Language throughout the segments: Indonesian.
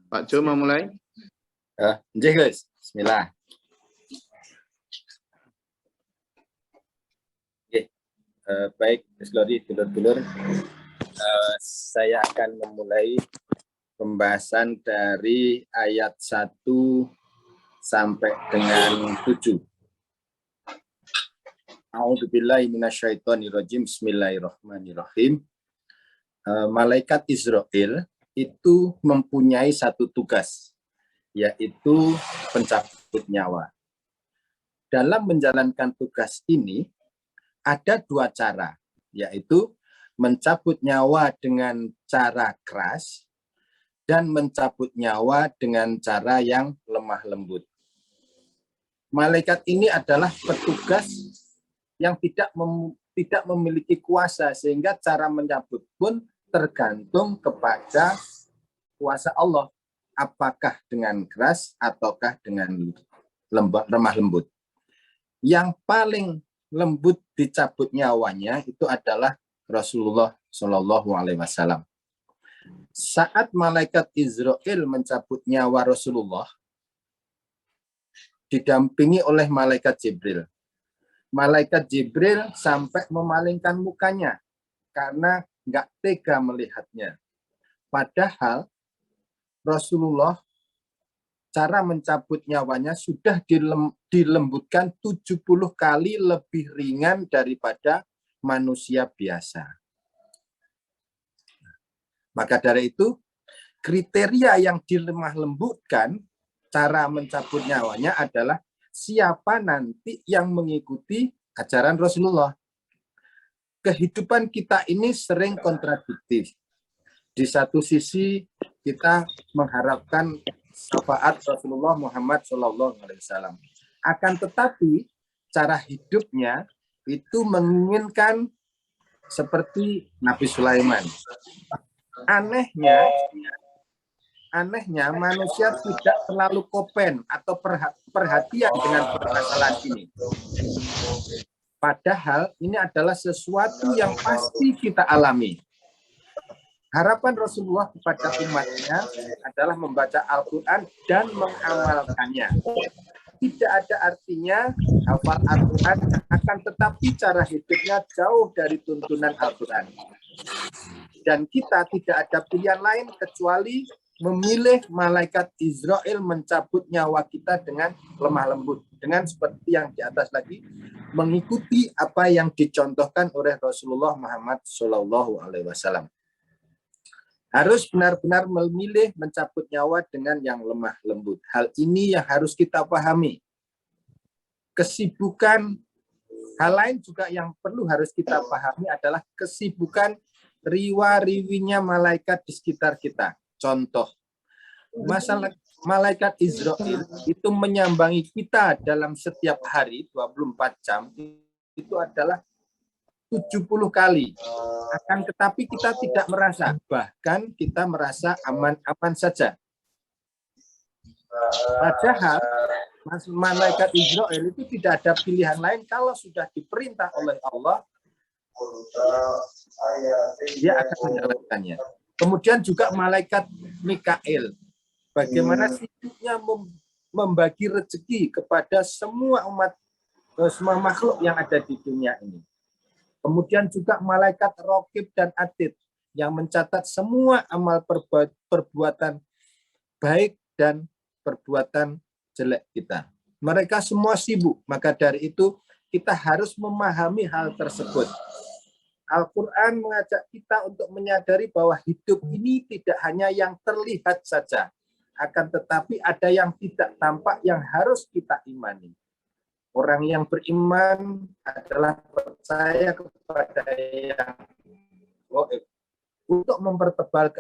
Pak Jo mau mulai? Guys, bismillah. Baik, Glory, dulur-dulur, saya akan memulai pembahasan dari ayat 1 sampai dengan 7. A'udzubillahi minasyaitonirrajim. Bismillahirrahmanirrahim. Malaikat Israel itu mempunyai satu tugas, yaitu pencabut nyawa. Dalam menjalankan tugas ini, ada dua cara, yaitu mencabut nyawa dengan cara keras dan mencabut nyawa dengan cara yang lemah lembut. Malaikat ini adalah petugas yang tidak memiliki kuasa, sehingga cara mencabut pun tergantung kepada kuasa Allah, apakah dengan keras ataukah dengan lemah lembut. Yang paling lembut dicabut nyawanya itu adalah Rasulullah Shallallahu Alaihi Wasallam. Saat malaikat Israel mencabut nyawa Rasulullah, didampingi oleh malaikat Jibril. Malaikat Jibril sampai memalingkan mukanya karena nggak tega melihatnya. Padahal Rasulullah cara mencabut nyawanya sudah dilembutkan 70 kali lebih ringan daripada manusia biasa. Maka dari itu, kriteria yang dilemah lembutkan cara mencabut nyawanya adalah siapa nanti yang mengikuti ajaran Rasulullah. Kehidupan kita ini sering kontradiktif. Di satu sisi kita mengharapkan syafaat Rasulullah Muhammad SAW. Akan tetapi cara hidupnya itu menginginkan seperti Nabi Sulaiman. Anehnya manusia tidak terlalu kopen atau perhatian dengan permasalahan ini. Padahal ini adalah sesuatu yang pasti kita alami. Harapan Rasulullah kepada umatnya adalah membaca Al-Quran dan mengamalkannya. Tidak ada artinya hafal Al-Quran, akan tetapi cara hidupnya jauh dari tuntunan Al-Quran. Dan kita tidak ada pilihan lain kecuali memilih malaikat Israel mencabut nyawa kita dengan lemah lembut. Dengan seperti yang di atas lagi, mengikuti apa yang dicontohkan oleh Rasulullah Muhammad SAW. Harus benar-benar memilih mencabut nyawa dengan yang lemah lembut. Hal ini yang harus kita pahami. Hal lain juga yang harus kita pahami adalah kesibukan riwa-riwinya malaikat di sekitar kita. Contoh, masalah malaikat Israel itu menyambangi kita dalam setiap hari 24 jam itu adalah 70 kali. Akan tetapi kita tidak merasa, bahkan kita merasa aman-aman saja. Padahal malaikat Israel itu tidak ada pilihan lain, kalau sudah diperintah oleh Allah, dia akan menjalankannya. Kemudian juga malaikat Mikail, bagaimana sibuknya membagi rezeki kepada semua makhluk yang ada di dunia ini. Kemudian juga malaikat Raqib dan Atid yang mencatat semua amal perbuatan baik dan perbuatan jelek kita. Mereka semua sibuk, maka dari itu kita harus memahami hal tersebut. Al-Quran mengajak kita untuk menyadari bahwa hidup ini tidak hanya yang terlihat saja, akan tetapi ada yang tidak tampak yang harus kita imani. Orang yang beriman adalah percaya kepada yang gaib. Untuk mempertebal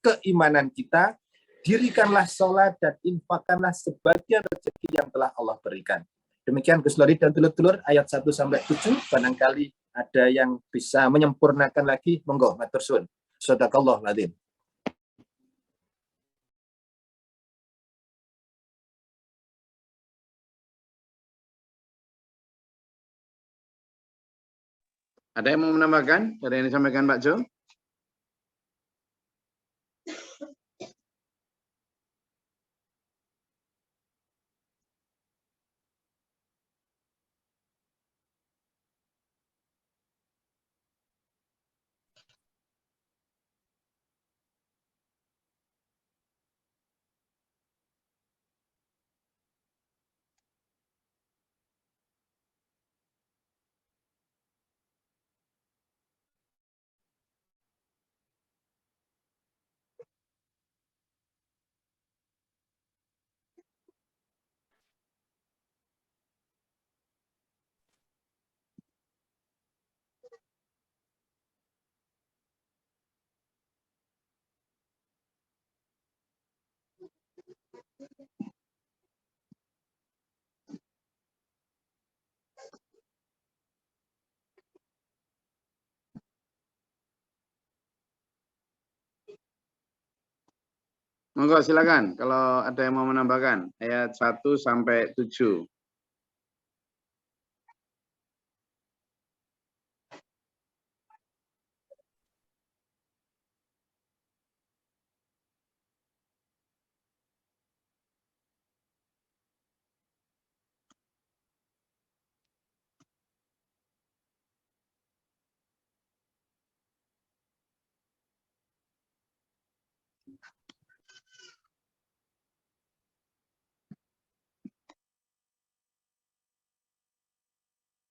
keimanan kita, dirikanlah sholat dan infakkanlah sebagian rezeki yang telah Allah berikan. Demikian Gus Lori dan dulur-dulur ayat 1 sampai 7. Barangkali ada yang bisa menyempurnakan lagi, monggo matur suwun. Shadaqallahu adzim. Ada yang mau menambahkan dari yang disampaikan Pak Jo? Monggo silakan kalau ada yang mau menambahkan ayat 1 sampai 7.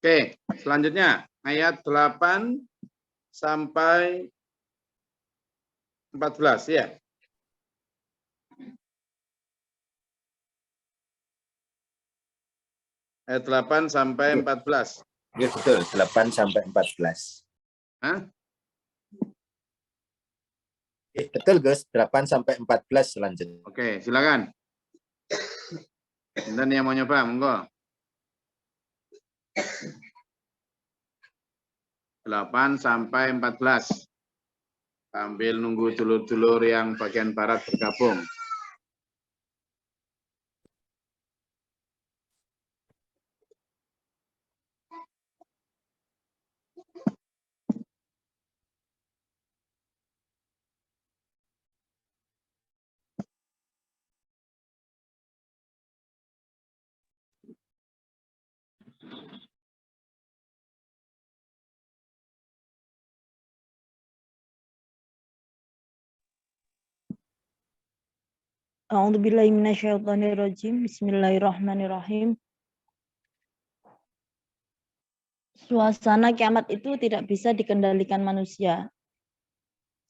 Oke, selanjutnya ayat 8 sampai 14 ya. Ayat 8 sampai 14. Ya betul, 8 sampai 14. Hah? Betul Gus, 8 sampai 14 selanjutnya. Oke, silakan. Dan yang mau nyoba, monggo. 8 sampai 14. Sambil nunggu dulur-dulur yang bagian barat bergabung. A'udzubillahi minasyaitonirrajim. Bismillahirrahmanirrahim. Suasana kiamat itu tidak bisa dikendalikan manusia.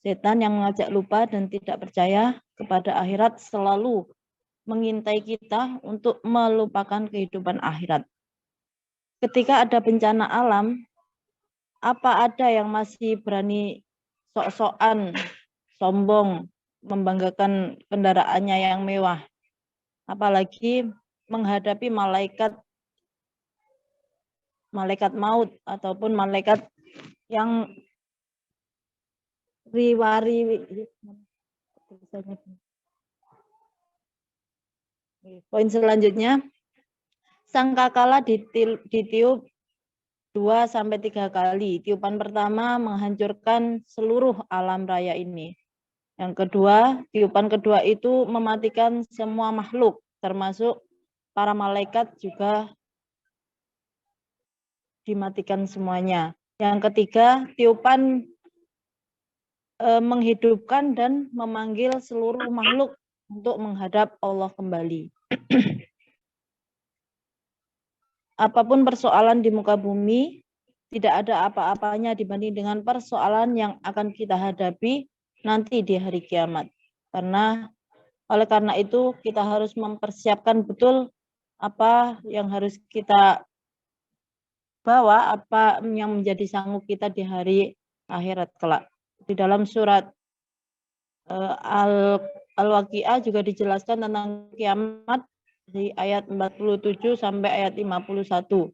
Setan yang mengajak lupa dan tidak percaya kepada akhirat selalu mengintai kita untuk melupakan kehidupan akhirat. Ketika ada bencana alam, apa ada yang masih berani sok-sokan, sombong, membanggakan kendaraannya yang mewah? Apalagi menghadapi malaikat maut ataupun malaikat yang Poin selanjutnya, sangkakala ditiup 2-3 kali. Tiupan pertama menghancurkan seluruh alam raya ini. Yang kedua, tiupan kedua itu mematikan semua makhluk, termasuk para malaikat juga dimatikan semuanya. Yang ketiga, tiupan menghidupkan dan memanggil seluruh makhluk untuk menghadap Allah kembali. Apapun persoalan di muka bumi, tidak ada apa-apanya dibanding dengan persoalan yang akan kita hadapi nanti di hari kiamat. Oleh karena itu kita harus mempersiapkan betul apa yang harus kita bawa, apa yang menjadi sanggup kita di hari akhirat kelak. Di dalam surat Al-Waqi'ah juga dijelaskan tentang kiamat di ayat 47 sampai ayat 51.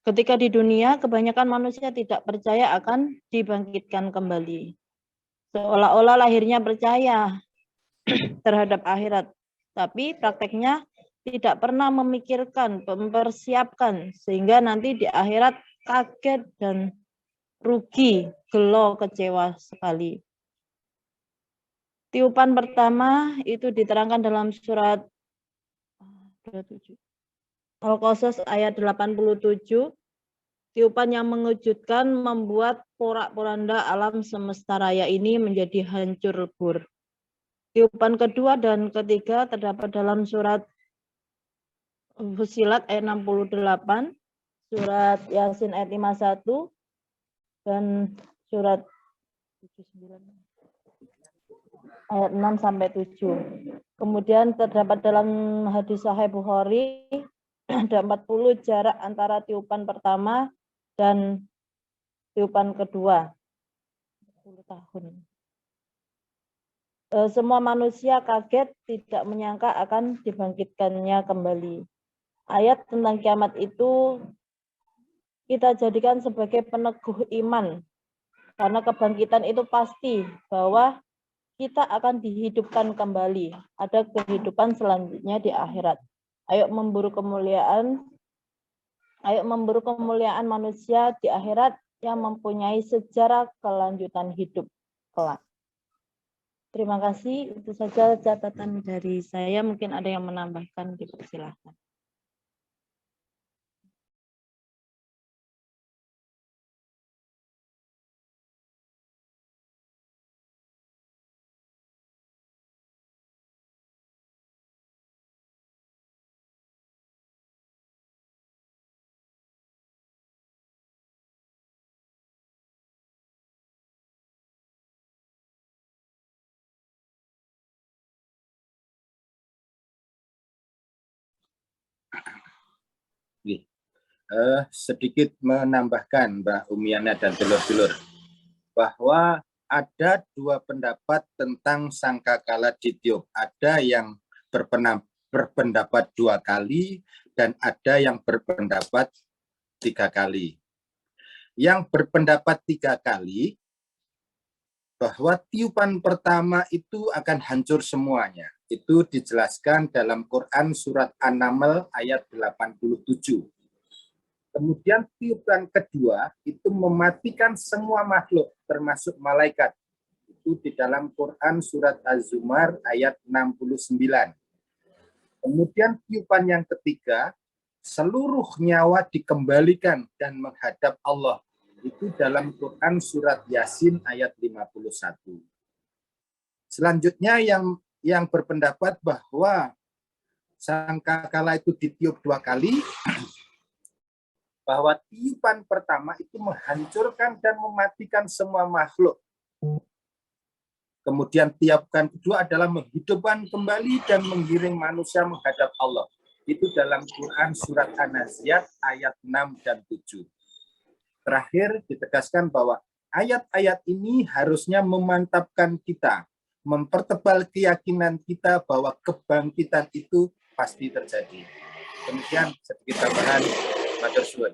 Ketika di dunia, kebanyakan manusia tidak percaya akan dibangkitkan kembali. Seolah-olah lahirnya percaya terhadap akhirat, tapi prakteknya tidak pernah memikirkan, mempersiapkan, sehingga nanti di akhirat kaget dan rugi, gelo, kecewa sekali. Tiupan pertama itu diterangkan dalam surat Al-Qasas ayat 87. Tiupan yang mengejutkan membuat porak-poranda alam semesta raya ini menjadi hancur lebur. Tiupan kedua dan ketiga terdapat dalam surat Fussilat ayat 68, surat Yasin ayat 51, dan surat 79 ayat 6 sampai 7. Kemudian terdapat dalam hadis Sahih Bukhari ada 40 jarak antara tiupan pertama dan tiupan kedua. 10 tahun. Semua manusia kaget, tidak menyangka akan dibangkitkannya kembali. Ayat tentang kiamat itu kita jadikan sebagai peneguh iman, karena kebangkitan itu pasti, bahwa kita akan dihidupkan kembali. Ada kehidupan selanjutnya di akhirat. Ayo memburu kemuliaan manusia di akhirat yang mempunyai sejarah kelanjutan hidup kelak. Terima kasih. Itu saja catatan dari saya. Mungkin ada yang menambahkan, dipersilakan. Sedikit menambahkan Mbak Umiana dan dulur-dulur bahwa ada dua pendapat tentang sangkakala ditiup. Ada yang berpendapat 2 kali dan ada yang berpendapat 3 kali. Yang berpendapat 3 kali bahwa tiupan pertama itu akan hancur semuanya. Itu dijelaskan dalam Quran surat An-Naml ayat 87. Kemudian tiupan kedua itu mematikan semua makhluk termasuk malaikat. Itu di dalam Quran surat Az-Zumar ayat 69. Kemudian tiupan yang ketiga, seluruh nyawa dikembalikan dan menghadap Allah. Itu dalam Quran surat Yasin ayat 51. Selanjutnya yang berpendapat bahwa sangkakala itu ditiup 2 kali, bahwa tiupan pertama itu menghancurkan dan mematikan semua makhluk. Kemudian tiupan kedua adalah menghidupkan kembali dan menggiring manusia menghadap Allah. Itu dalam Quran surat An-Naziat ayat 6 dan 7. Terakhir ditegaskan bahwa ayat-ayat ini harusnya memantapkan kita, mempertebal keyakinan kita bahwa kebangkitan itu pasti terjadi. Demikian sedikit tambahan. Matur suwun.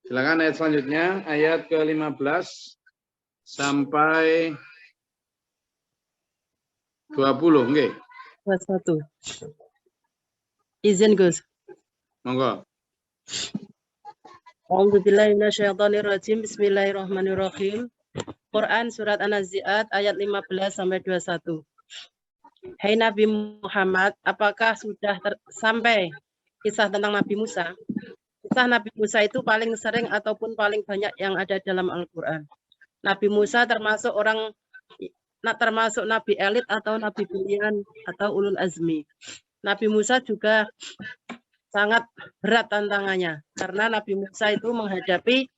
Silakan ayat selanjutnya, ayat ke-15 sampai 20, nggih. 21. Izin Gus. Monggo. A'udzubillahi minasyaitonirrajim. Bismillahirrahmanirrahim. Quran surat An-Nazi'at ayat 15 sampai 21. Hai Nabi Muhammad, apakah sudah sampai kisah tentang Nabi Musa? Kisah Nabi Musa itu paling sering ataupun paling banyak yang ada dalam Al-Quran. Nabi Musa termasuk nabi elit atau nabi pilihan atau ulul azmi. Nabi Musa juga sangat berat tantangannya karena Nabi Musa itu menghadapi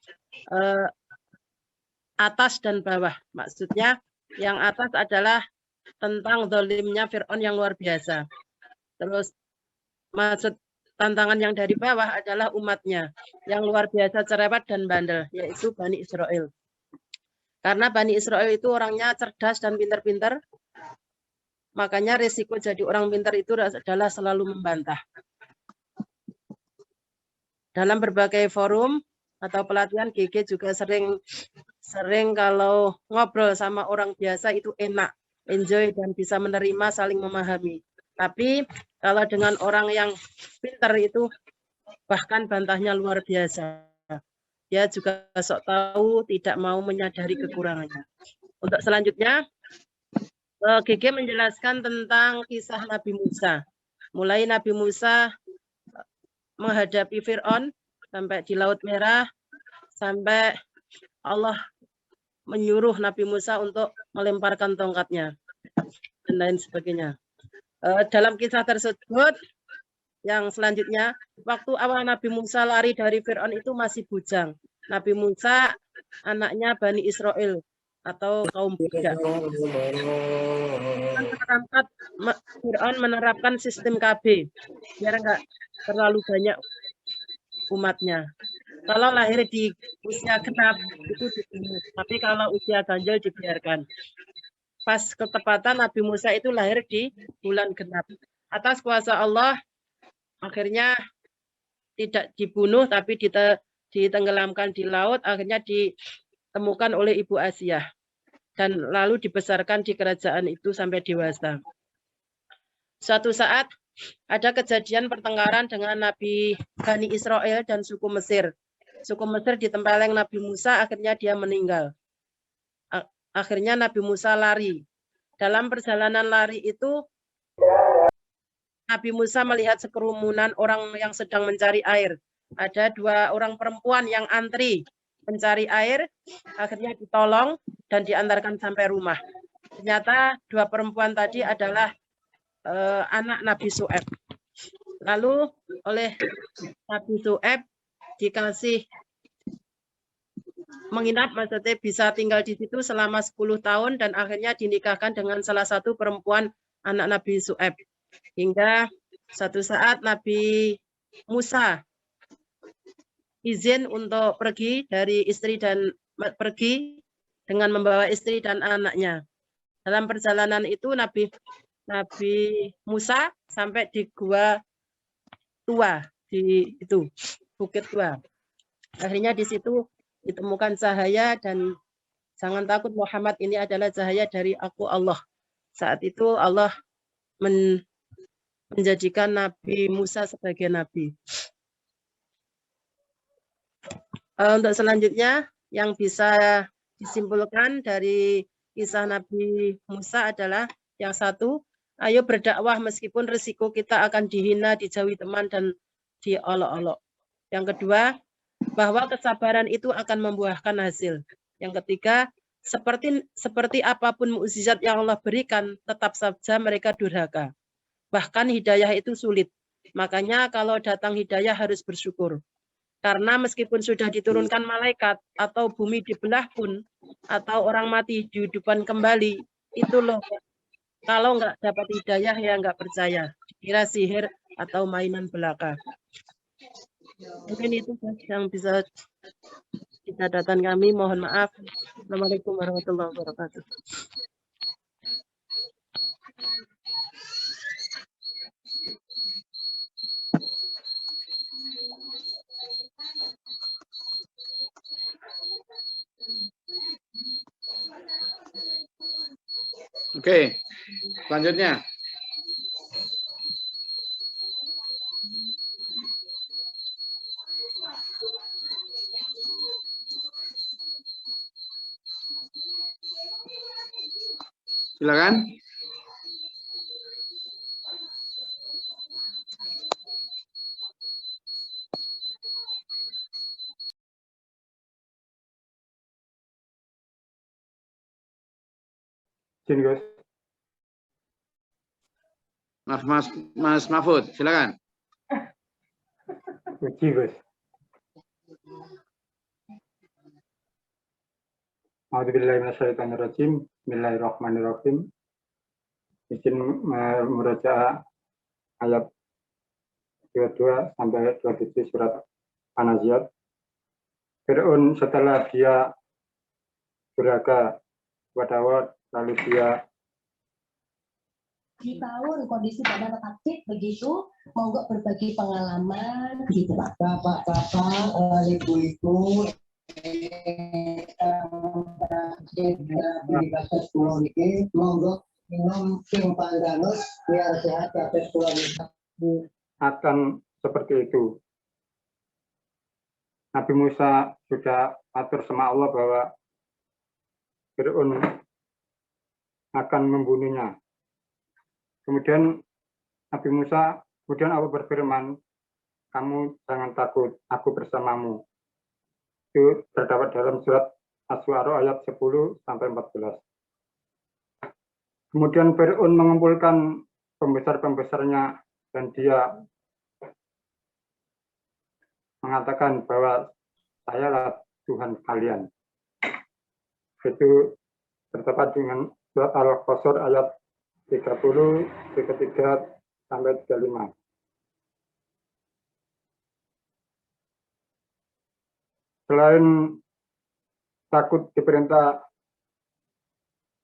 atas dan bawah. Maksudnya yang atas adalah tentang zalimnya Fir'aun yang luar biasa. Terus maksud tantangan yang dari bawah adalah umatnya yang luar biasa cerewet dan bandel, yaitu Bani Israel. Karena Bani Israel itu orangnya cerdas dan pintar-pintar, makanya risiko jadi orang pintar itu adalah selalu membantah. Dalam berbagai forum atau pelatihan, GG juga sering kalau ngobrol sama orang biasa itu enak, enjoy dan bisa menerima, saling memahami. Tapi kalau dengan orang yang pintar itu bahkan bantahnya luar biasa. Dia juga sok tahu, tidak mau menyadari kekurangannya. Untuk selanjutnya, GG menjelaskan tentang kisah Nabi Musa. Mulai Nabi Musa menghadapi Fir'aun sampai di Laut Merah, sampai Allah menyuruh Nabi Musa untuk melemparkan tongkatnya, dan lain sebagainya. Dalam kisah tersebut, yang selanjutnya, waktu awal Nabi Musa lari dari Fir'aun itu masih bujang. Nabi Musa anaknya Bani Israel atau kaum budak. Fir'aun menerapkan sistem KB biar enggak terlalu banyak umatnya. Kalau lahir di usia genap itu dibunuh, tapi kalau usia ganjil dibiarkan. Pas ketepatan Nabi Musa itu lahir di bulan genap. Atas kuasa Allah, akhirnya tidak dibunuh tapi ditenggelamkan di laut, akhirnya ditemukan oleh Ibu Asia dan lalu dibesarkan di kerajaan itu sampai dewasa. Suatu saat ada kejadian pertengkaran dengan Nabi Bani Israel dan suku Mesir. Suku Mesir ditempeleng Nabi Musa, akhirnya dia meninggal. Akhirnya Nabi Musa lari. Dalam perjalanan lari itu Nabi Musa melihat sekerumunan orang yang sedang mencari air. Ada 2 orang perempuan yang antri mencari air, akhirnya ditolong dan diantarkan sampai rumah. Ternyata 2 perempuan tadi adalah anak Nabi Syuaib. Lalu oleh Nabi Syuaib dikasih menginap, maksudnya bisa tinggal di situ selama 10 tahun dan akhirnya dinikahkan dengan salah satu perempuan anak Nabi Syuaib. Hingga satu saat Nabi Musa izin untuk pergi dari istri dan pergi dengan membawa istri dan anaknya. Dalam perjalanan itu Nabi Musa sampai di Gua Tua, di itu Bukit Tua. Akhirnya di situ ditemukan cahaya dan jangan takut Muhammad, ini adalah cahaya dari aku Allah. Saat itu Allah menjadikan Nabi Musa sebagai nabi. Untuk selanjutnya yang bisa disimpulkan dari kisah Nabi Musa adalah yang satu, ayo berdakwah meskipun risiko kita akan dihina, dijauhi teman dan diolok-olok. Yang kedua, bahwa kesabaran itu akan membuahkan hasil. Yang ketiga, seperti apapun mukjizat yang Allah berikan, tetap saja mereka durhaka. Bahkan hidayah itu sulit. Makanya kalau datang hidayah harus bersyukur. Karena meskipun sudah diturunkan malaikat atau bumi dibelah pun, atau orang mati dihidupkan kembali, itu loh. Kalau nggak dapat hidayah ya nggak percaya. Kira sihir atau mainan belaka. Mungkin itu yang bisa catatan kami. Mohon maaf. Assalamualaikum warahmatullahi wabarakatuh. Oke, selanjutnya. Silakan. Gus. Mas Mahfud, silakan. Uji, Gus. A'udzubillahiminasyaitonirrajim. Bismillahirrahmanirrahim. Izin merujuk ayat 22 sampai 27 surat An-Nazi'at. Fir'aun setelah dia durhaka kepada Allah, lalu dia di tahun kondisi badan aktif begitu, monggo berbagi pengalaman gitu Pak. Bapak-bapak, ibu-ibu, monggo minum sing pandanus biar sehat kabeh keluarga. Akan seperti itu. Nabi Musa sudah atur sama Allah bahwa Fir'aun akan membunuhnya. Kemudian Nabi Musa, kemudian Allah berfirman, kamu jangan takut, aku bersamamu. Itu terdapat dalam surat Asy-Syu'ara ayat 10-14. Kemudian Fir'aun mengumpulkan pembesar-pembesarnya dan dia mengatakan bahwa sayalah Tuhan kalian. Itu terdapat dengan surat Al-Qasr ayat 30, 33 sampai 35. Selain takut diperintah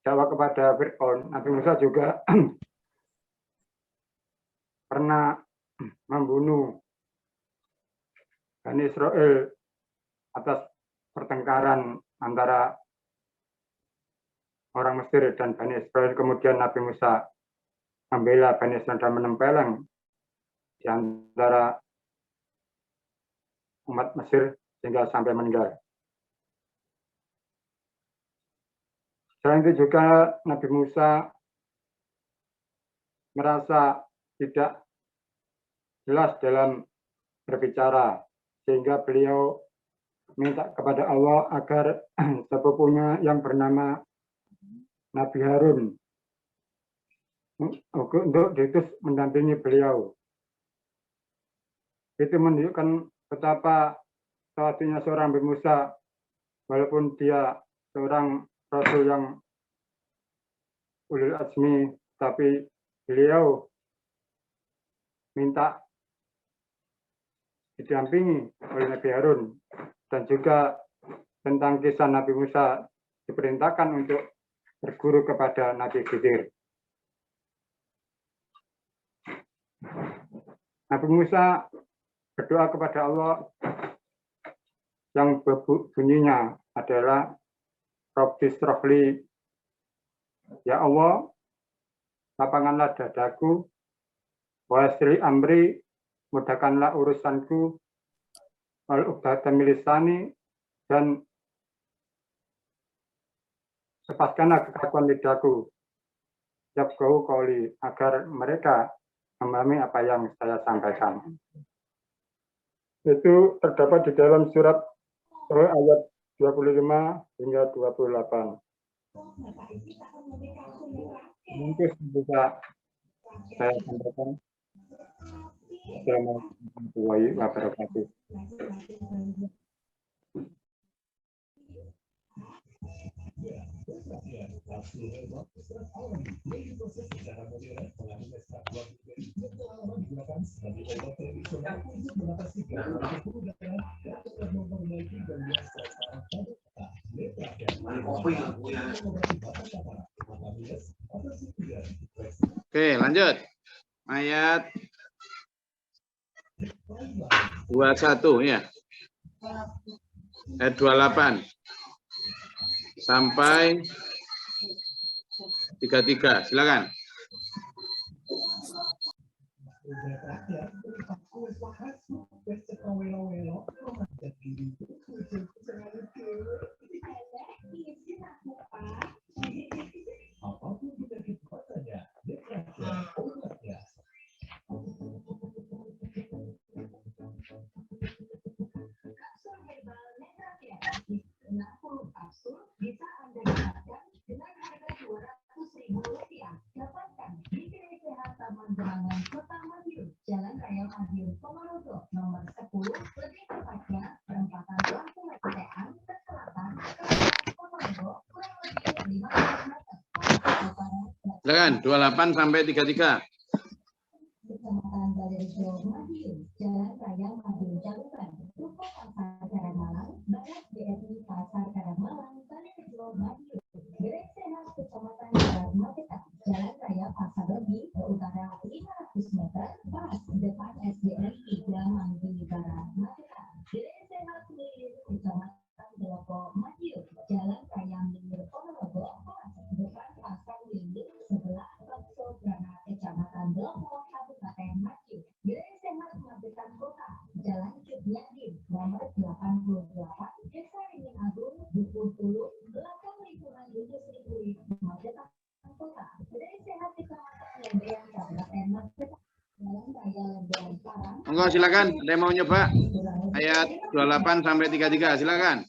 dakwah kepada Fir'aun, Nabi Musa juga pernah membunuh Bani Israel atas pertengkaran antara orang Mesir dan Bani Israel. Kemudian Nabi Musa membela Bani Israel dan menempeleng di antara umat Mesir sehingga sampai meninggal. Selain itu juga Nabi Musa merasa tidak jelas dalam berbicara, sehingga beliau minta kepada Allah agar sepupunya yang bernama Nabi Harun untuk diutus mendampingi beliau. Itu menunjukkan betapa satunya seorang Nabi Musa, walaupun dia seorang Rasul yang ulil azmi, tapi beliau minta didampingi oleh Nabi Harun. Dan juga tentang kisah Nabi Musa diperintahkan untuk berguru kepada Nabi Khidir. Nabi Musa berdoa kepada Allah yang bunyinya adalah Rabbi shrahli, ya Allah, lapangkanlah dadaku, wa yassir amri, mudahkanlah urusanku, wal uqdatan min lisani, dan lepaskanlah kekakuan lidahku, yafqahu qouli, agar mereka memahami apa yang saya sampaikan. Itu terdapat di dalam surat ayat 25 hingga 28. Mungkin bisa saya sampaikan. Assalamualaikum warahmatullahi wabarakatuh. Oke, lanjut. Ayat 21 ya. Ayat 28 sampai 33. Silakan. Jalan Raya Madiun Ponorogo nomor 10, lebih tepatnya perempatan lampu Metean ke selatan, Ponorogo kurang lebih 5 meter. Silakan 28 sampai 33. Kecamatan Balirjo Madiun, Jalan Raya Madiun Jaluran, Ruko Pasar Karangmalang, Barat BRI Pasar Karangmalang, Balirjo Madiun, Gerek Sehat Kecamatan Barat Magetan, Jalan Raya Pasar Legi ke utara 500 meter, pas depan SDRI Manggi Barat Magetan, Gerek Sehat Milir Kecamatan Deloko Madiun, Jalan Raya Milir Ponorogo, pas depan Pasar Milir sebelah Bakso Granat Kecamatan Deloko Kabupaten Madiun, Gerek Sehat Magetan Kota, Jalan Cutnyadin nomor 88, Desa Ringin Agung, Bukul Tulu, belakang lingkungan industri kulit Magetan Kota. Monggo silakan. Ada yang mau nyoba? Ayat 28 sampai 33. Silakan.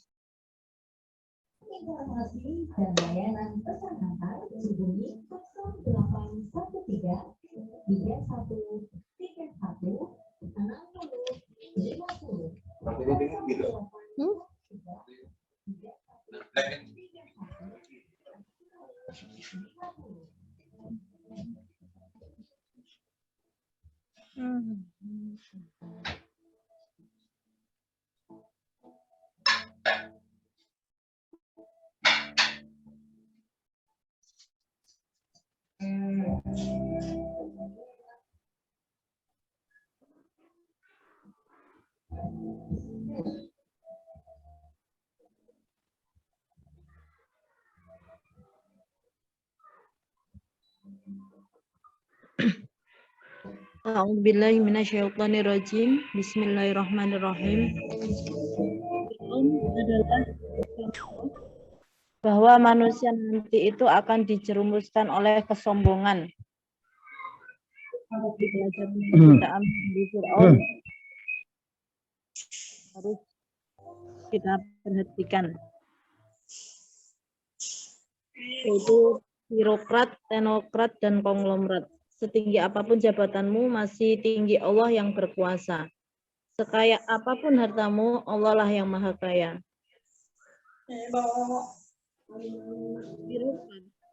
Informasi dan layanan pesan antar hubungi 0813 3131 60 50. A'udzubillahi minasyaitonirrajim. Bismillahirrahmanirrahim. Adalah bahwa manusia nanti itu akan dijerumuskan oleh kesombongan. Kita ambil di Fir'aun harus kita perhatikan. Yaitu birokrat, teknokrat, dan konglomerat. Setinggi apapun jabatanmu, masih tinggi Allah yang berkuasa. Sekaya apapun hartamu, Allah lah yang maha kaya.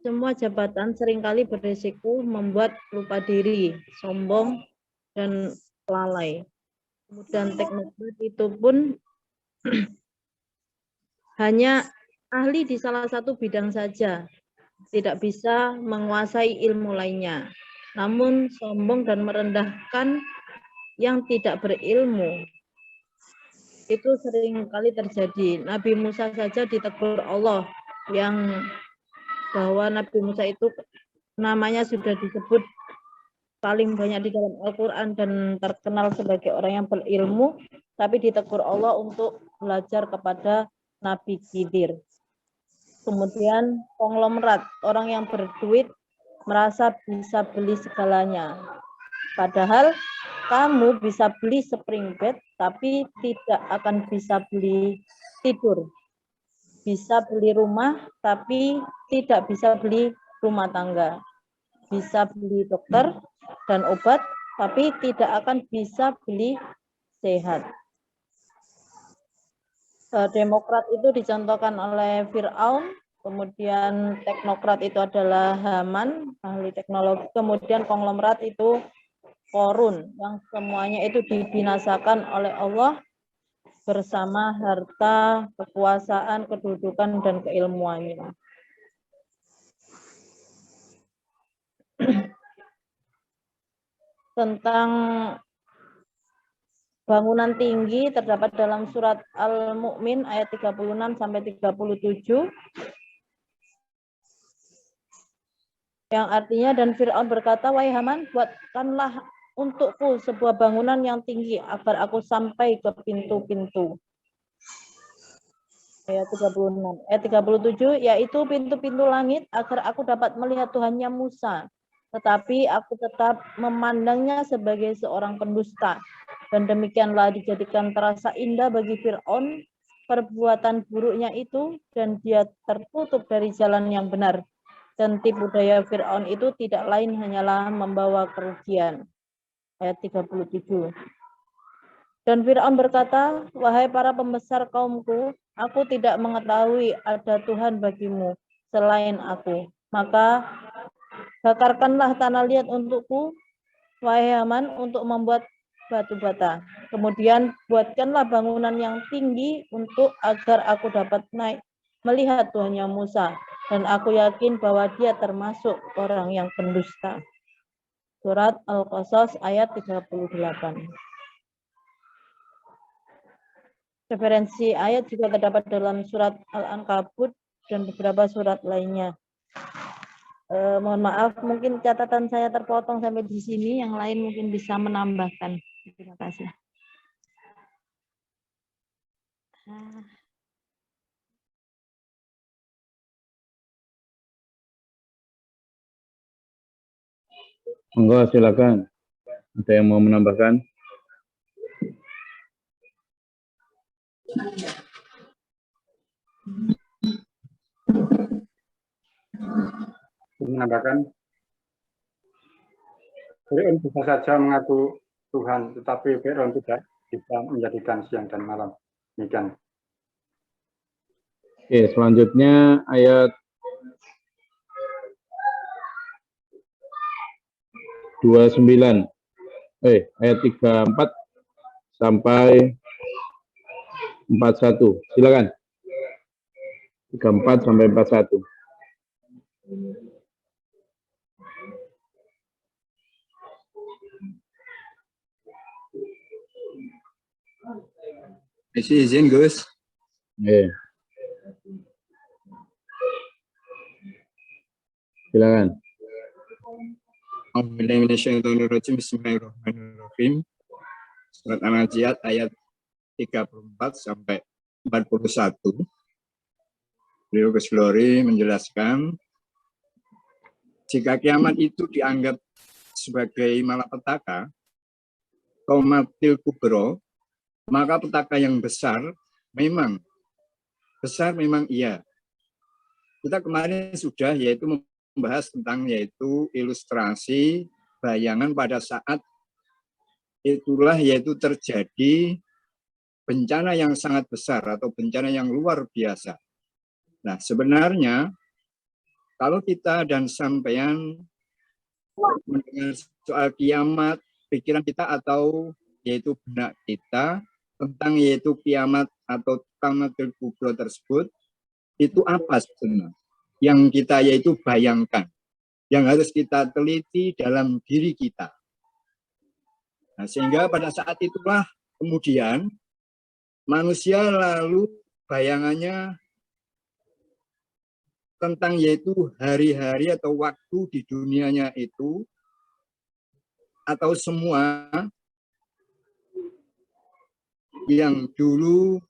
Semua jabatan seringkali berisiko membuat lupa diri, sombong, dan lalai. Kemudian teknokrat itu pun hanya ahli di salah satu bidang saja, tidak bisa menguasai ilmu lainnya. Namun sombong dan merendahkan yang tidak berilmu itu sering kali terjadi. Nabi Musa saja ditegur Allah, yang bahwa Nabi Musa itu namanya sudah disebut paling banyak di dalam Al-Quran dan terkenal sebagai orang yang berilmu, tapi ditegur Allah untuk belajar kepada Nabi Khidir. Kemudian konglomerat, orang yang berduit merasa bisa beli segalanya. Padahal kamu bisa beli spring bed, tapi tidak akan bisa beli tidur. Bisa beli rumah, tapi tidak bisa beli rumah tangga. Bisa beli dokter dan obat, tapi tidak akan bisa beli sehat. Demokrat itu dicontohkan oleh Fir'aun. Kemudian teknokrat itu adalah Haman, ahli teknologi. Kemudian konglomerat itu Korun, yang semuanya itu dibinasakan oleh Allah bersama harta, kekuasaan, kedudukan, dan keilmuannya. Tentang bangunan tinggi terdapat dalam surat Al-Mu'min ayat 36 sampai 37. Yang artinya, dan Fir'aun berkata, wahai Haman, buatkanlah untukku sebuah bangunan yang tinggi agar aku sampai ke pintu-pintu. Ayat 36. Ayat 37, yaitu pintu-pintu langit agar aku dapat melihat Tuhannya Musa. Tetapi aku tetap memandangnya sebagai seorang pendusta. Dan demikianlah dijadikan terasa indah bagi Fir'aun perbuatan buruknya itu, dan dia tertutup dari jalan yang benar. Dan tipu daya Fir'aun itu tidak lain hanyalah membawa kerugian. Ayat 37. Dan Fir'aun berkata, wahai para pembesar kaumku, aku tidak mengetahui ada Tuhan bagimu selain aku. Maka bakarkanlah tanah liat untukku, wahai Haman, untuk membuat batu bata. Kemudian buatkanlah bangunan yang tinggi untuk agar aku dapat naik melihat Tuhannya Musa. Dan aku yakin bahwa dia termasuk orang yang pendusta. Surat Al-Qasas ayat 38. Referensi ayat juga terdapat dalam surat Al-Ankabut dan beberapa surat lainnya. Mohon maaf, mungkin catatan saya terpotong sampai di sini, yang lain mungkin bisa menambahkan. Terima kasih. Monggo silakan. Ada yang mau menambahkan? Menambahkan, Fir'aun bisa saja mengaku Tuhan, tetapi Fir'aun tidak bisa menjadikan siang dan malam. Demikian. Oke, selanjutnya ayat 29. Ayat 34 sampai 41. Silakan. 34 sampai 41. Isi izin, Gus. Silakan. Bismillahirrahmanirrahim. Surat An-Naziat ayat 34 sampai 41. Beliau Gus Glory menjelaskan, jika kiamat itu dianggap sebagai malapetaka, qaumatil kubro, maka petaka yang besar memang iya. Kita kemarin sudah membahas tentang ilustrasi bayangan pada saat itulah terjadi bencana yang sangat besar atau bencana yang luar biasa. Nah, sebenarnya kalau kita dan sampean mendengar soal kiamat, pikiran kita atau benak kita tentang kiamat atau qaumatil kubro tersebut, itu apa sebenarnya yang kita bayangkan, yang harus kita teliti dalam diri kita. Nah, sehingga pada saat itulah kemudian manusia lalu bayangannya tentang hari-hari atau waktu di dunianya itu, atau semua yang dulu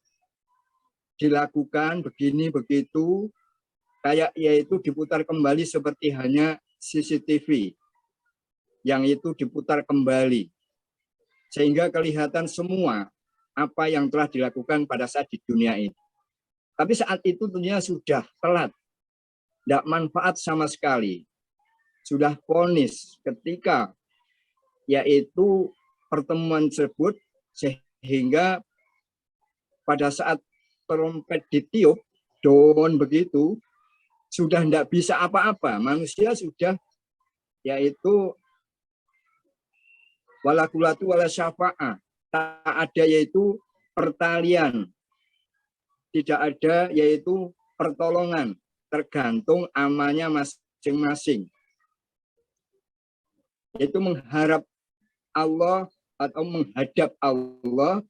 dilakukan begini begitu, kayak diputar kembali seperti hanya CCTV yang diputar kembali, sehingga kelihatan semua apa yang telah dilakukan pada saat di dunia ini. Tapi saat itu dunia sudah telat, tidak manfaat sama sekali, sudah vonis ketika pertemuan tersebut, sehingga pada saat trompet ditiup, don begitu, sudah tidak bisa apa-apa. Manusia sudah walakulatu wala syafa'ah, tak ada pertalian, tidak ada pertolongan, tergantung amalnya masing-masing. Yaitu mengharap Allah atau menghadap Allah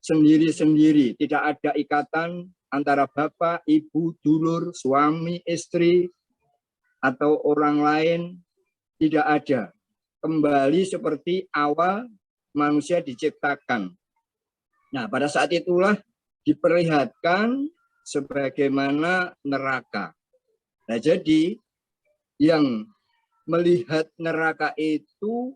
sendiri-sendiri, tidak ada ikatan antara bapak, ibu, dulur, suami, istri, atau orang lain, tidak ada. Kembali seperti awal manusia diciptakan. Nah, pada saat itulah diperlihatkan sebagaimana neraka. Nah, jadi yang melihat neraka itu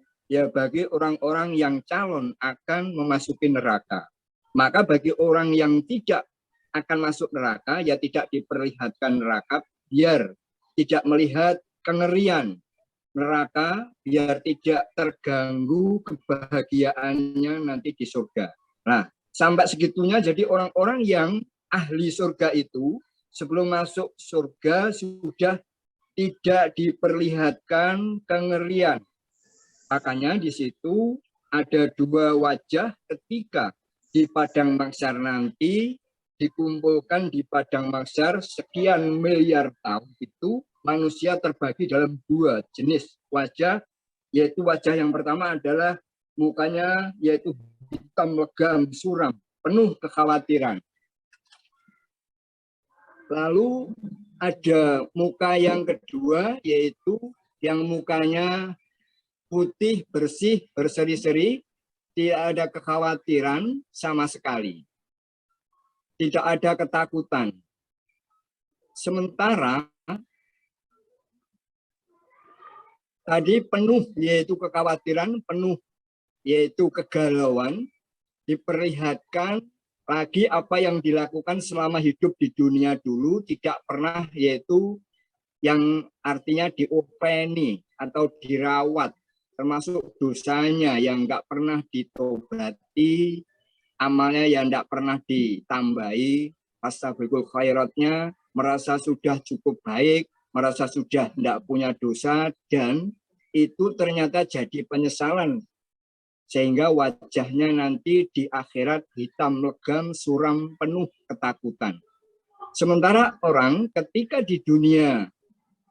bagi orang-orang yang calon akan memasuki neraka. Maka bagi orang yang tidak akan masuk neraka, tidak diperlihatkan neraka, biar tidak melihat kengerian neraka, biar tidak terganggu kebahagiaannya nanti di surga. Nah, sampai segitunya, jadi orang-orang yang ahli surga itu sebelum masuk surga sudah tidak diperlihatkan kengerian. Makanya di situ ada dua wajah ketika di padang mahsyar nanti dikumpulkan di padang mahsyar sekian miliar tahun itu, manusia terbagi dalam dua jenis wajah, yaitu wajah yang pertama adalah mukanya hitam legam suram, penuh kekhawatiran. Lalu ada muka yang kedua, yaitu yang mukanya putih, bersih, berseri-seri, tidak ada kekhawatiran sama sekali. Tidak ada ketakutan. Sementara tadi penuh yaitu kekhawatiran, penuh yaitu kegalauan, diperlihatkan lagi apa yang dilakukan selama hidup di dunia dulu tidak pernah, yaitu yang artinya diopeni atau dirawat, termasuk dosanya yang nggak pernah ditobati, amalnya yang nggak pernah ditambahi, astagfirul khairatnya, merasa sudah cukup baik, merasa sudah tidak punya dosa, dan itu ternyata jadi penyesalan. Sehingga wajahnya nanti di akhirat hitam legam, suram, penuh ketakutan. Sementara orang ketika di dunia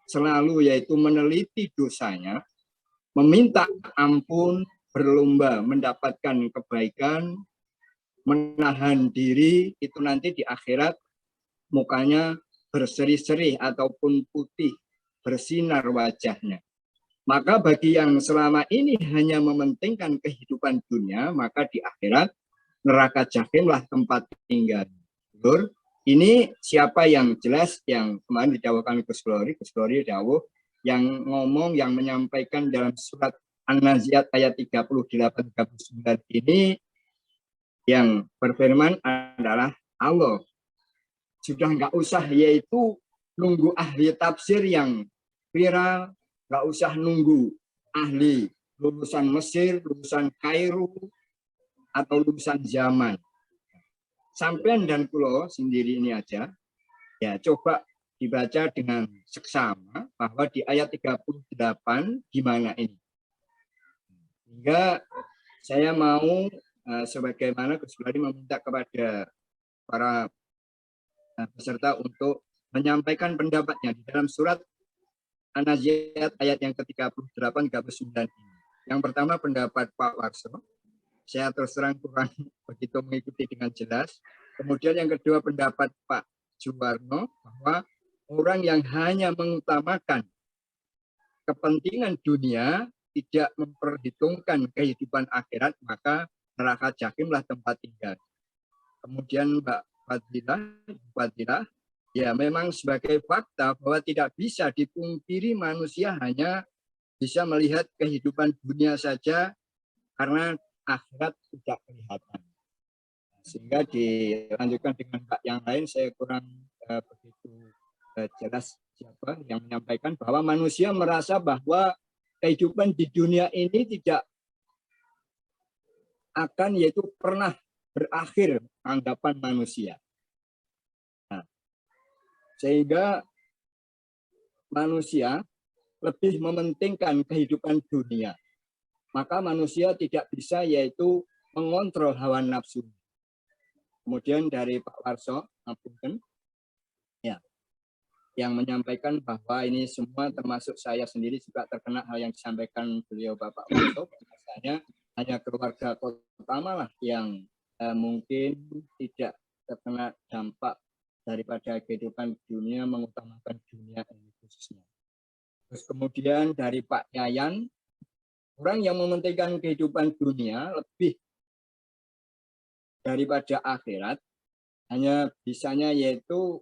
selalu yaitu meneliti dosanya, meminta ampun, berlomba mendapatkan kebaikan, menahan diri, itu nanti di akhirat mukanya berseri-seri ataupun putih, bersinar wajahnya. Maka bagi yang selama ini hanya mementingkan kehidupan dunia, maka di akhirat neraka jahimlah tempat tinggal. Ini siapa yang jelas yang kemarin didawahkan Gus Glory dawuh yang ngomong, yang menyampaikan dalam surat An-Nazi'at ayat 38-39 ini, yang berfirman adalah Allah. Sudah nggak usah yaitu nunggu ahli tafsir yang viral, nggak usah nunggu ahli lulusan Mesir, lulusan Kairo, atau lulusan zaman. Sampean dan kulo sendiri ini aja, ya coba dibaca dengan seksama bahwa di ayat 38 gimana ini. Hingga saya mau sebagaimana Gus Glory meminta kepada para peserta untuk menyampaikan pendapatnya di dalam surat An-Nazi'at ayat yang ke-38-39 ini. Yang pertama pendapat Pak Warso. Saya terus terang kurang begitu mengikuti dengan jelas. Kemudian yang kedua pendapat Pak Juwarno bahwa orang yang hanya mengutamakan kepentingan dunia, tidak memperhitungkan kehidupan akhirat, maka neraka jahimlah tempat tinggal. Kemudian Mbak Fadilah, ya memang sebagai fakta bahwa tidak bisa dipungkiri manusia hanya bisa melihat kehidupan dunia saja karena akhirat tidak kelihatan. Sehingga dilanjutkan dengan Pak yang lain, saya kurang begitu jelas siapa yang menyampaikan bahwa manusia merasa bahwa kehidupan di dunia ini tidak akan yaitu pernah berakhir anggapan manusia. Nah, sehingga manusia lebih mementingkan kehidupan dunia. Maka manusia tidak bisa yaitu mengontrol hawa nafsu. Kemudian dari Pak Warso, ya, yang menyampaikan bahwa ini semua termasuk saya sendiri juga terkena hal yang disampaikan beliau Bapak Warso. Biasanya hanya keluarga utama lah yang mungkin tidak terkena dampak daripada kehidupan dunia, mengutamakan dunia ini khususnya. Terus kemudian dari Pak Yayan, orang yang mementingkan kehidupan dunia lebih daripada akhirat, hanya bisanya yaitu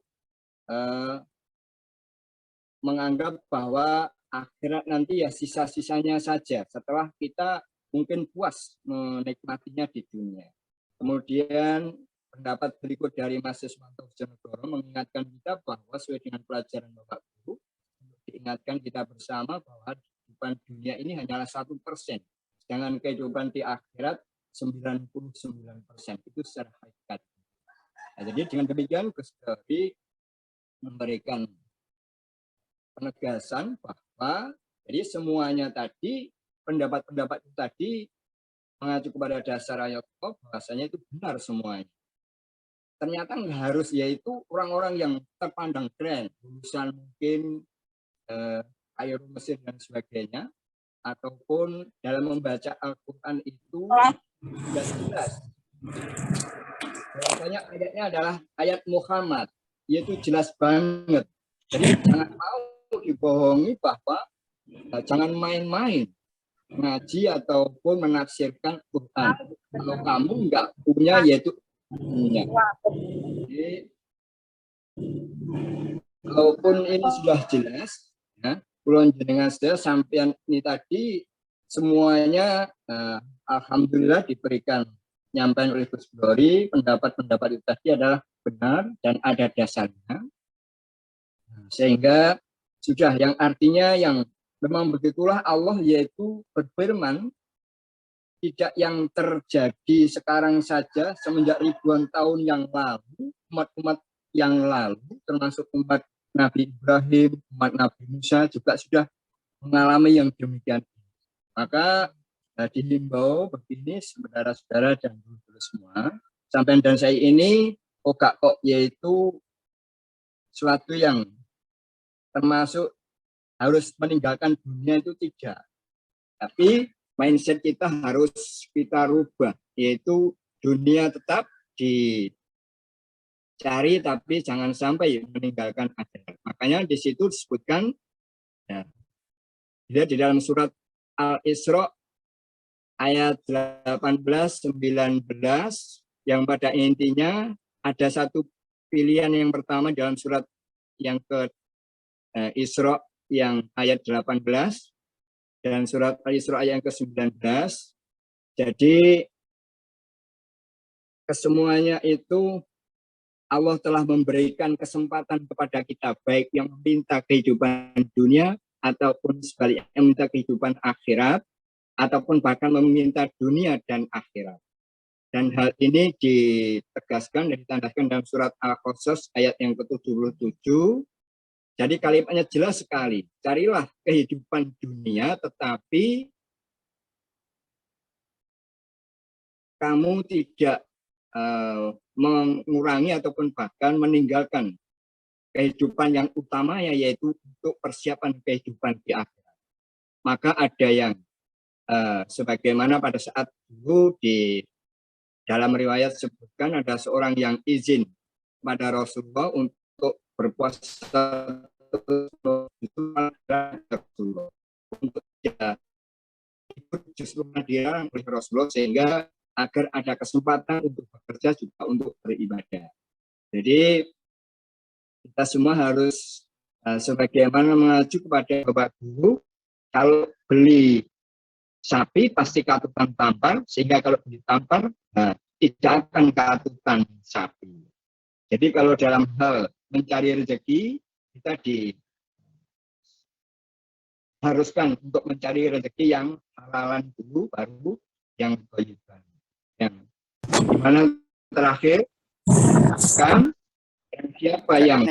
menganggap bahwa akhirat nanti ya sisa-sisanya saja setelah kita mungkin puas menikmatinya di dunia. Kemudian pendapat berikut dari Mas Siswanto Jonegoro mengingatkan kita bahwa sesuai dengan pelajaran Bapak Guru, diingatkan kita bersama bahwa kehidupan dunia ini hanyalah 1%, sedangkan kehidupan di akhirat 99%. Itu secara hakikat. Nah, jadi dengan demikian Gus Glory memberikan penegasan bahwa jadi semuanya tadi, pendapat-pendapat itu tadi mengacu kepada dasar ayat Allah, bahasanya itu benar semuanya. Ternyata nggak harus yaitu orang-orang yang terpandang keren, lulusan mungkin Kairo Mesir dan sebagainya, ataupun dalam membaca Al-Quran itu sudah jelas. Biasanya ayatnya adalah ayat Muhammad, yaitu jelas banget. Jadi jangan mau dibohongi bahwa jangan main-main ngaji ataupun menafsirkan Quran. Kalau kamu nggak punya, yaitu punya. Jadi, walaupun ini sudah jelas, ya, kulon jenengan sedaya sampean ini tadi semuanya alhamdulillah diberikan nyampaikan oleh Gus Glory, pendapat-pendapat itu tadi adalah benar dan ada dasarnya. Sehingga sudah yang artinya yang memang begitulah Allah yaitu berfirman, tidak yang terjadi sekarang saja semenjak ribuan tahun yang lalu, umat-umat yang lalu termasuk umat Nabi Ibrahim, umat Nabi Musa juga sudah mengalami yang demikian. Maka dihimbau begini saudara-saudara dan guru-guru semua, sampai dan saya ini kok yaitu suatu yang termasuk harus meninggalkan dunia itu tidak. Tapi mindset kita harus kita rubah, yaitu dunia tetap dicari tapi jangan sampai meninggalkan akhirat. Makanya di situ disebutkan ya, di dalam surat Al-Isra ayat 18-19 yang pada intinya ada satu pilihan yang pertama dalam surat yang ke Isra yang ayat 18 dan surat Al-Isra ayat yang ke-19. Jadi kesemuanya itu Allah telah memberikan kesempatan kepada kita, baik yang meminta kehidupan dunia ataupun sebaliknya meminta kehidupan akhirat, ataupun bahkan meminta dunia dan akhirat. Dan hal ini ditegaskan dan ditandaskan dalam surat Al-Qasas ayat yang ke-77. Jadi kalimatnya jelas sekali, carilah kehidupan dunia tetapi kamu tidak mengurangi ataupun bahkan meninggalkan kehidupan yang utamanya, yaitu untuk persiapan kehidupan di akhirat. Maka ada yang sebagaimana pada saat dulu di dalam riwayat sebutkan ada seorang yang izin pada Rasulullah untuk berpuasa untuk justru dilarang oleh Rasulullah sehingga agar ada kesempatan untuk bekerja juga untuk beribadah. Jadi kita semua harus sebagaimana mengacu kepada Bapak Guru, kalau beli sapi pasti katutan tampar, sehingga kalau beli tampar tidak akan katutan sapi. Jadi kalau dalam hal mencari rezeki, kita diharuskan untuk mencari rezeki yang halalan dulu, baru yang thayyiban. Yang dimana terakhir kan siapa yang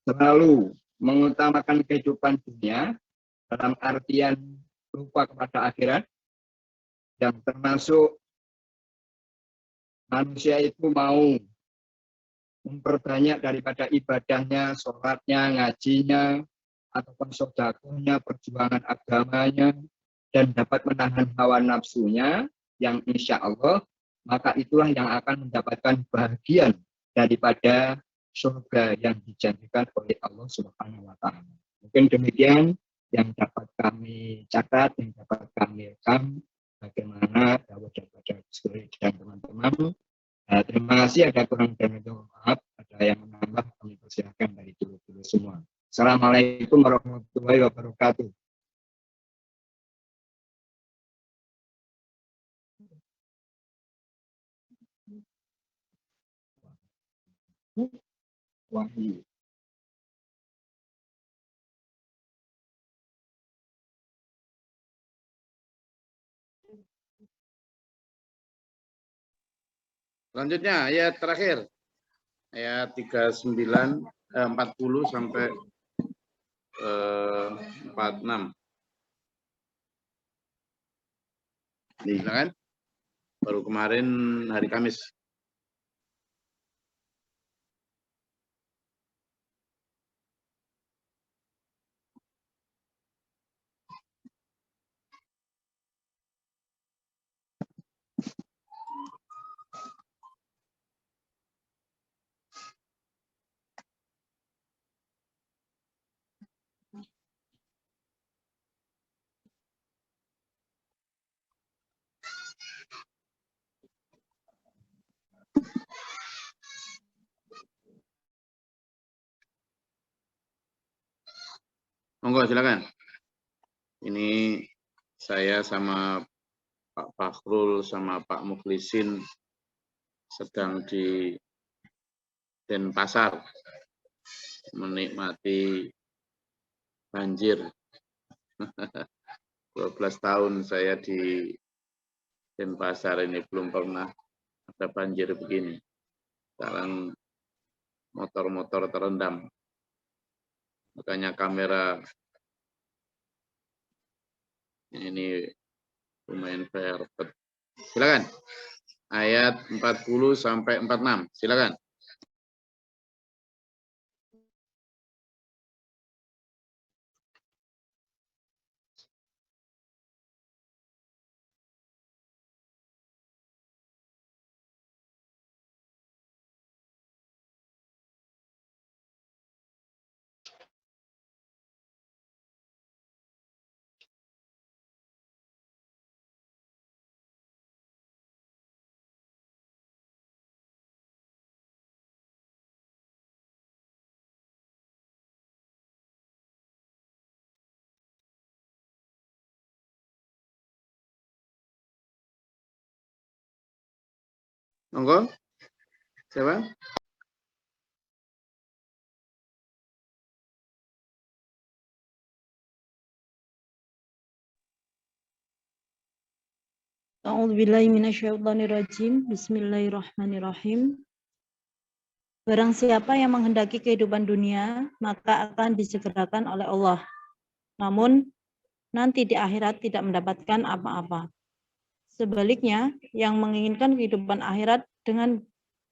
selalu mengutamakan kehidupan dunia dalam artian lupa kepada akhirat, yang termasuk manusia itu mau memperbanyak daripada ibadahnya, sholatnya, ngajinya, ataupun sedekahnya, perjuangan agamanya, dan dapat menahan hawa nafsunya, yang insya Allah maka itulah yang akan mendapatkan bahagian daripada surga yang dijanjikan oleh Allah Subhanahu wa Ta'ala. Mungkin demikian yang dapat kami catat, yang dapat kami rekam, bagaimana dakwah daripada Gus dan teman-teman. Terima kasih, ada kurang dan lebih maaf, ada yang menambah kami persilakan dari dulu semua. Assalamualaikum warahmatullahi wabarakatuh. Wahyu. Selanjutnya ayat terakhir. Ayat 40 sampai 46. Silakan. Baru kemarin hari Kamis. Monggo silakan. Ini saya sama Pak Fakhrul sama Pak Mukhlisin sedang di Denpasar menikmati banjir. 12 tahun saya di Denpasar ini belum pernah ada banjir begini. Sekarang motor-motor terendam. Makanya kamera ini lumayan perfect. Silakan. Ayat 40 sampai 46. Silakan. Monggo. Siapa? A'udzubillahi minasyaitonirrajim. Bismillahirrahmanirrahim. Barang siapa yang menghendaki kehidupan dunia, maka akan disegerakan oleh Allah. Namun, nanti di akhirat tidak mendapatkan apa-apa. Sebaliknya, yang menginginkan kehidupan akhirat dengan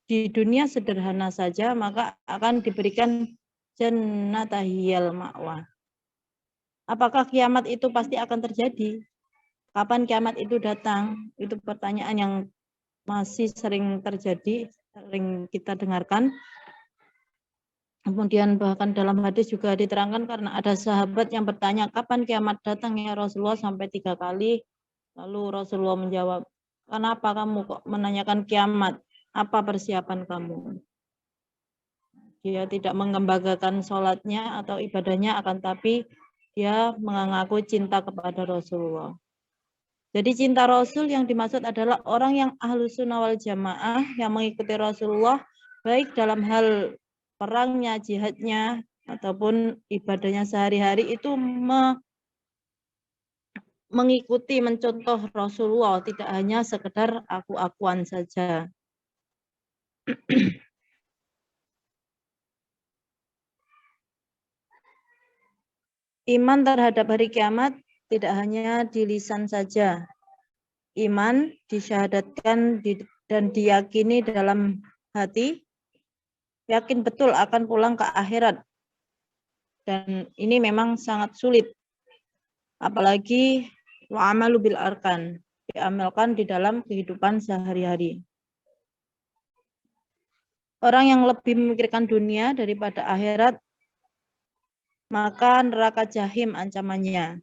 di dunia sederhana saja, maka akan diberikan jannatahiyal ma'wa. Apakah kiamat itu pasti akan terjadi? Kapan kiamat itu datang? Itu pertanyaan yang masih sering terjadi, sering kita dengarkan. Kemudian bahkan dalam hadis juga diterangkan karena ada sahabat yang bertanya, kapan kiamat datang ya Rasulullah, sampai 3 kali. Lalu Rasulullah menjawab, kenapa kamu kok menanyakan kiamat? Apa persiapan kamu? Dia tidak mengembanggakan sholatnya atau ibadahnya, akan tapi dia mengaku cinta kepada Rasulullah. Jadi cinta Rasul yang dimaksud adalah orang yang ahlus sunnah wal jamaah, yang mengikuti Rasulullah, baik dalam hal perangnya, jihadnya, ataupun ibadahnya sehari-hari, itu mengikuti, mencontoh Rasulullah, tidak hanya sekedar aku-akuan saja. Iman terhadap hari kiamat tidak hanya di lisan saja. Iman disyahadatkan dan diyakini dalam hati, yakin betul akan pulang ke akhirat. Dan ini memang sangat sulit. Apalagi wa'amalu bil arkan, diamalkan di dalam kehidupan sehari-hari. Orang yang lebih memikirkan dunia daripada akhirat, maka neraka jahim ancamannya.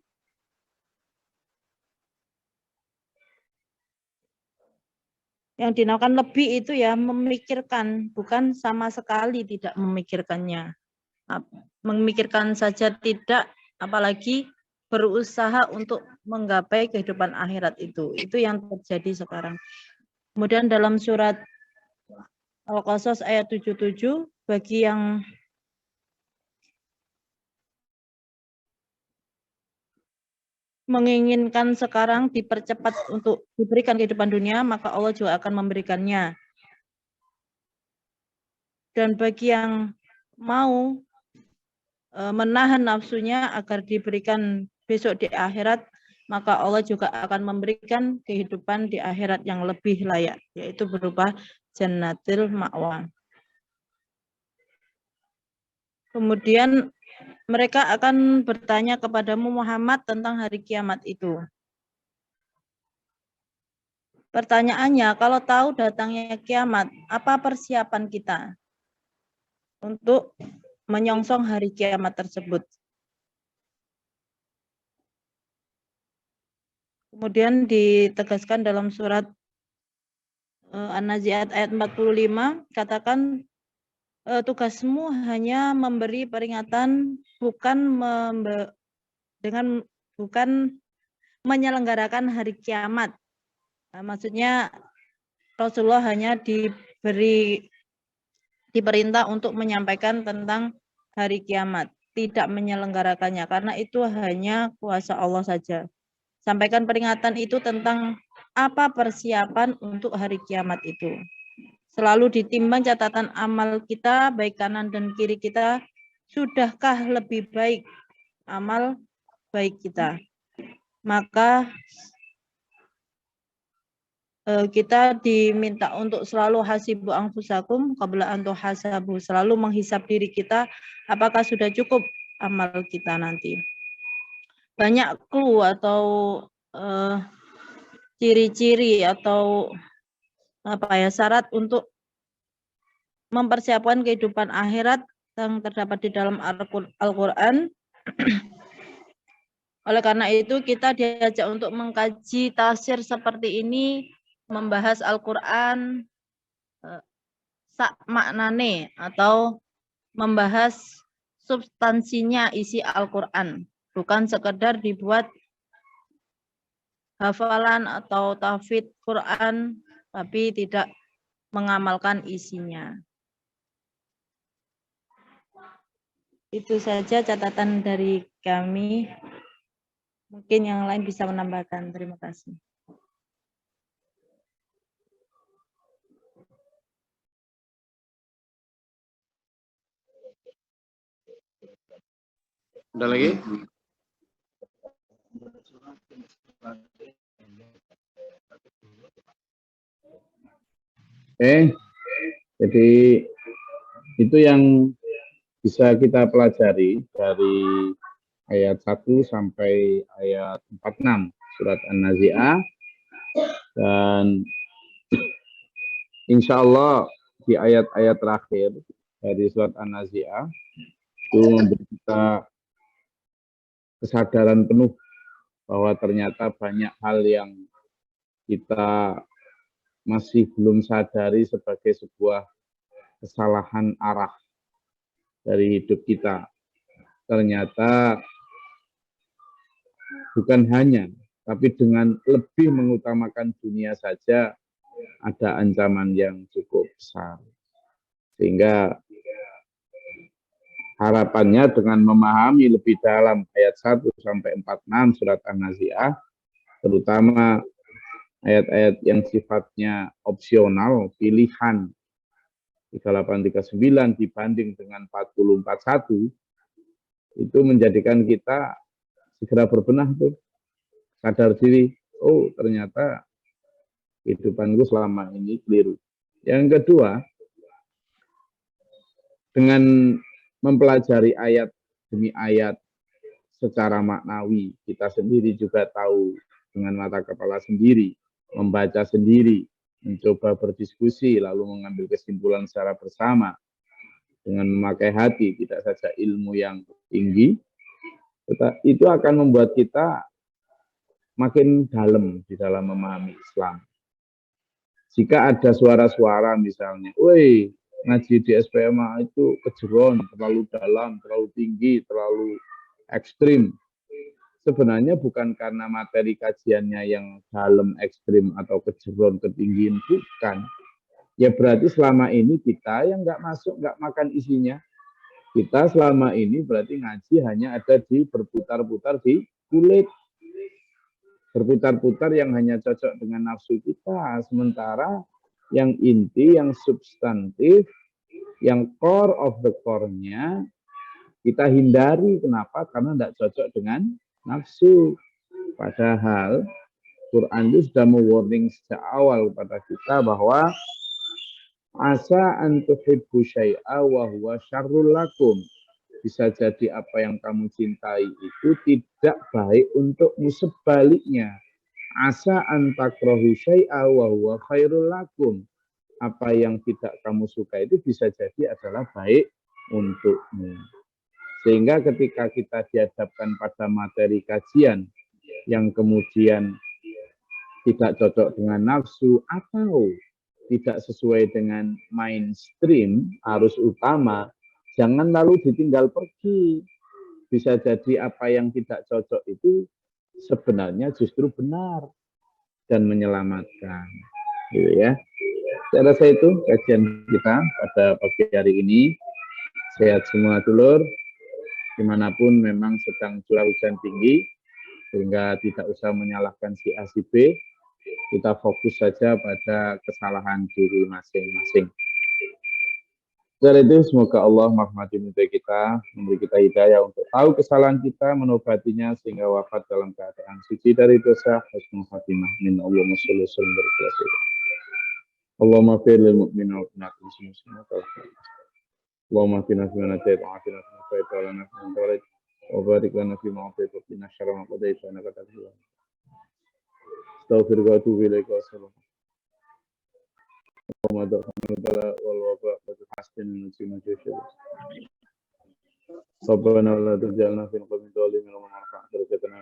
Yang dinamakan lebih itu ya memikirkan, bukan sama sekali tidak memikirkannya. Memikirkan saja tidak, apalagi berusaha untuk menggapai kehidupan akhirat itu. Itu yang terjadi sekarang. Kemudian dalam surat Al-Qasas ayat 77, bagi yang menginginkan sekarang dipercepat untuk diberikan kehidupan dunia, maka Allah juga akan memberikannya. Dan bagi yang mau menahan nafsunya agar diberikan besok di akhirat, maka Allah juga akan memberikan kehidupan di akhirat yang lebih layak, yaitu berupa jannatil ma'wa. Kemudian mereka akan bertanya kepadamu Muhammad tentang hari kiamat itu. Pertanyaannya, kalau tahu datangnya kiamat, apa persiapan kita untuk menyongsong hari kiamat tersebut? Kemudian ditegaskan dalam surat An-Nazi'at ayat 45, katakan tugasmu hanya memberi peringatan, bukan menyelenggarakan hari kiamat. Nah, maksudnya Rasulullah hanya diperintah untuk menyampaikan tentang hari kiamat, tidak menyelenggarakannya, karena itu hanya kuasa Allah saja. Sampaikan peringatan itu tentang apa persiapan untuk hari kiamat itu. Selalu ditimbang catatan amal kita, baik kanan dan kiri kita, sudahkah lebih baik amal baik kita. Maka kita diminta untuk selalu hasibu anfusakum qabla an tuhasabu, selalu menghisap diri kita apakah sudah cukup amal kita nanti. Banyak clue atau ciri-ciri atau syarat untuk mempersiapkan kehidupan akhirat yang terdapat di dalam Al-Quran. Oleh karena itu kita diajak untuk mengkaji tafsir seperti ini, membahas Al-Quran sak maknane atau membahas substansinya isi Al-Quran, bukan sekedar dibuat hafalan atau tahfidz Quran tapi tidak mengamalkan isinya. Itu saja catatan dari kami. Mungkin yang lain bisa menambahkan. Terima kasih. Ada lagi? Jadi itu yang bisa kita pelajari dari ayat 1 sampai ayat 46 surat An-Nazi'ah, dan insya Allah di ayat-ayat terakhir dari surat An-Nazi'ah itu memberi kita kesadaran penuh bahwa ternyata banyak hal yang kita masih belum sadari sebagai sebuah kesalahan arah dari hidup kita. Ternyata bukan hanya, tapi dengan lebih mengutamakan dunia saja ada ancaman yang cukup besar. Sehingga harapannya dengan memahami lebih dalam ayat 1 sampai 46 surat An-Nazi'ah, terutama ayat-ayat yang sifatnya opsional, pilihan 3839 dibanding dengan 4041, itu menjadikan kita segera berbenah tuh, sadar diri, oh ternyata kehidupanku selama ini keliru. Yang kedua, dengan mempelajari ayat demi ayat secara maknawi, kita sendiri juga tahu dengan mata kepala sendiri, membaca sendiri, mencoba berdiskusi, lalu mengambil kesimpulan secara bersama dengan memakai hati, tidak saja ilmu yang tinggi, itu akan membuat kita makin dalam di dalam memahami Islam. Jika ada suara-suara misalnya, woi, ngaji di SPMA itu kejeron, terlalu dalam, terlalu tinggi, terlalu ekstrim. Sebenarnya bukan karena materi kajiannya yang dalam, ekstrim, atau kejeron, ketinggian, bukan. Ya berarti selama ini kita yang nggak masuk, nggak makan isinya. Kita selama ini berarti ngaji hanya ada di berputar-putar di kulit. Berputar-putar yang hanya cocok dengan nafsu kita. Sementara yang inti, yang substantif, yang core of the core-nya, kita hindari. Kenapa? Karena tidak cocok dengan nafsu. Padahal Quran itu sudah mewarning sejak awal kepada kita bahwa asa an tuhibbu syai'a wa huwa syarrul lakum. Bisa jadi apa yang kamu cintai itu tidak baik untukmu, sebaliknya. Asa an takrahu syai'a wa huwa khairul lakum. Apa yang tidak kamu suka itu bisa jadi adalah baik untukmu. Sehingga ketika kita dihadapkan pada materi kajian yang kemudian tidak cocok dengan nafsu atau tidak sesuai dengan mainstream, arus utama, jangan lalu ditinggal pergi. Bisa jadi apa yang tidak cocok itu sebenarnya justru benar dan menyelamatkan. Gitu ya. Saya rasa itu kajian kita pada pagi hari ini. Sehat semua dulur, dimanapun memang sedang curah hujan tinggi, sehingga tidak usah menyalahkan si A si B, kita fokus saja pada kesalahan diri masing-masing. Dari itu semoga Allah merahmati kita, memberi kita hidayah untuk tahu kesalahan kita, menobatinya sehingga wafat dalam keadaan suci dari dosa, husnul khatimah. Min Allahumma sholli wa sallim barik. Allahumma fir lil mu'minin wal mu'minat muslimin. Allahumma qina fi man atayt wa afina fi man tawallayt wa lana fi man tawallayt wa barik lana fi ma atayt wa qina syarra ma qadayt wa innaka taqdi. Astaghfiruka wa atubu ilaika wa sallallahu. Allahumma da'ana bala wal waba wa tuhassin min sinajihi. Rabbana la taj'alna fi qawmin zalimin wa marfa' darajatana.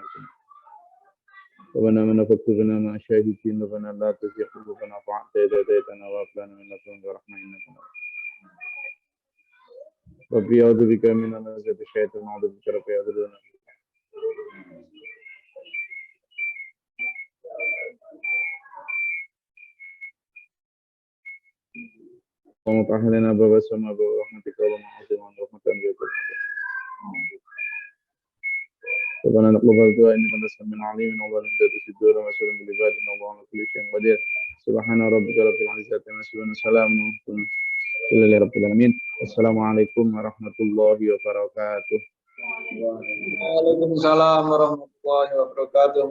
Rabbana man faktubna ma syahidin rabbana la tuzigh qulubana ba'da idh hadaytana wa hab lana min ladunka rahmah innaka Rabbi a'udzu bika min hamazati syaitan wa a'udzu bika rabbi ya'budu. Allahumma tahhilna baba sama baba rahmatika wa ma'azima rahmatan biaka. Rabbana naqbal du'a innaka antas samiul 'alim wa la tadhi sudur wa sallim bil ibadina wa ala kulli syai'in qadir. Subhana rabbika rabbil 'izzati amma yasifun wa salamun 'alal rabbil alamin. Assalamualaikum warahmatullahi wabarakatuh. Waalaikumsalam warahmatullahi wabarakatuh.